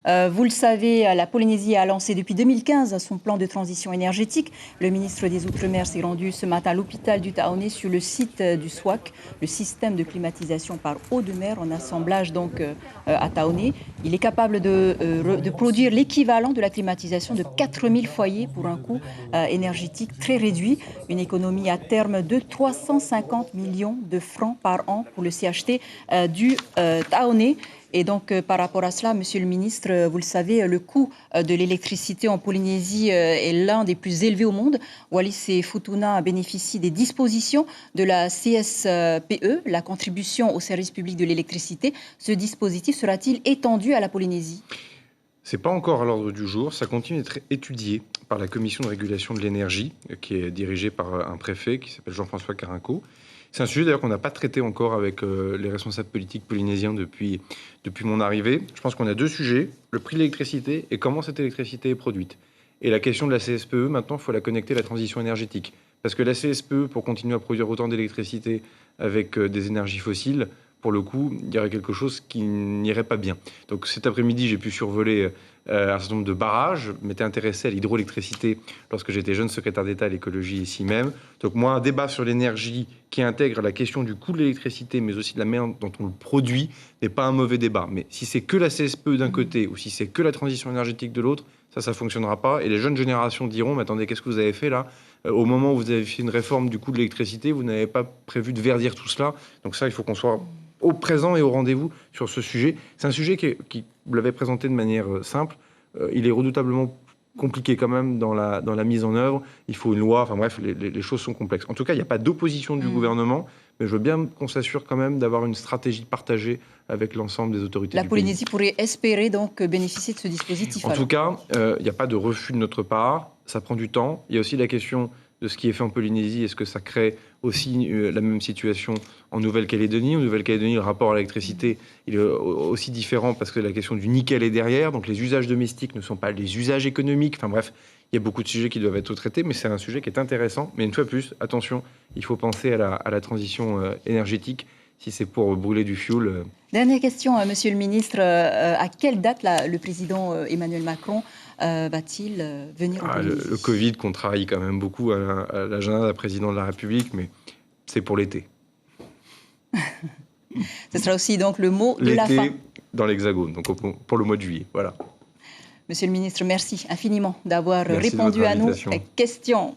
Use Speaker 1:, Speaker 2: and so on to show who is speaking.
Speaker 1: Vous le savez, la Polynésie a lancé depuis 2015 son plan de transition énergétique. Le ministre des Outre-mer s'est rendu ce matin à l'hôpital du Taoné sur le site du SWAC, le système de climatisation par eau de mer en assemblage donc à Taoné. Il est capable de produire l'équivalent de la climatisation de 4000 foyers pour un coût énergétique très réduit. Une économie à terme de 350 millions de francs par an pour le CHT du Taoné. Et donc, par rapport à cela, Monsieur le ministre, vous le savez, le coût de l'électricité en Polynésie est l'un des plus élevés au monde. Wallis et Futuna bénéficient des dispositions de la CSPE, la contribution au service public de l'électricité. Ce dispositif sera-t-il étendu à la Polynésie ?
Speaker 2: Ce n'est pas encore à l'ordre du jour. Ça continue d'être étudié par la Commission de régulation de l'énergie, qui est dirigée par un préfet qui s'appelle Jean-François Carinco. C'est un sujet d'ailleurs qu'on n'a pas traité encore avec les responsables politiques polynésiens depuis mon arrivée. Je pense qu'on a deux sujets, le prix de l'électricité et comment cette électricité est produite. Et la question de la CSPE, maintenant, il faut la connecter à la transition énergétique. Parce que la CSPE, pour continuer à produire autant d'électricité avec des énergies fossiles, pour le coup, il y aurait quelque chose qui n'irait pas bien. Donc cet après-midi, j'ai pu survoler un certain nombre de barrages. Je m'étais intéressé à l'hydroélectricité lorsque j'étais jeune secrétaire d'État à l'écologie ici même. Donc moi, un débat sur l'énergie qui intègre la question du coût de l'électricité, mais aussi de la manière dont on le produit, n'est pas un mauvais débat. Mais si c'est que la CSPE d'un côté ou si c'est que la transition énergétique de l'autre, ça ne fonctionnera pas. Et les jeunes générations diront, mais attendez, qu'est-ce que vous avez fait là ? Au moment où vous avez fait une réforme du coût de l'électricité, vous n'avez pas prévu de verdir tout cela. Donc ça, il faut qu'on soit au présent et au rendez-vous sur ce sujet. C'est un sujet qui vous l'avez présenté de manière simple. Il est redoutablement compliqué quand même dans la mise en œuvre. Il faut une loi. Enfin bref, les choses sont complexes. En tout cas, il n'y a pas d'opposition du gouvernement, mais je veux bien qu'on s'assure quand même d'avoir une stratégie partagée avec l'ensemble des autorités du pays.
Speaker 1: La Polynésie pourrait espérer donc bénéficier de ce dispositif.
Speaker 2: En tout cas, il n'y a pas de refus de notre part. Ça prend du temps. Il y a aussi la question de ce qui est fait en Polynésie. Est-ce que ça crée aussi la même situation en Nouvelle-Calédonie ? En Nouvelle-Calédonie, le rapport à l'électricité il est aussi différent parce que la question du nickel est derrière. Donc les usages domestiques ne sont pas les usages économiques. Enfin bref, il y a beaucoup de sujets qui doivent être traités, mais c'est un sujet qui est intéressant. Mais une fois de plus, attention, il faut penser à la transition énergétique. Si c'est pour brûler du fioul.
Speaker 1: Dernière question, Monsieur le ministre. À quelle date le président Emmanuel Macron va-t-il venir en Polynésie ?
Speaker 2: Le Covid contrarie quand même beaucoup à l'agenda d'un président de la République, mais c'est pour l'été.
Speaker 1: Ce sera aussi donc le mot de la fin.
Speaker 2: L'été dans l'Hexagone, donc pour le mois de juillet. Voilà.
Speaker 1: Monsieur le ministre, merci infiniment d'avoir répondu à nos questions.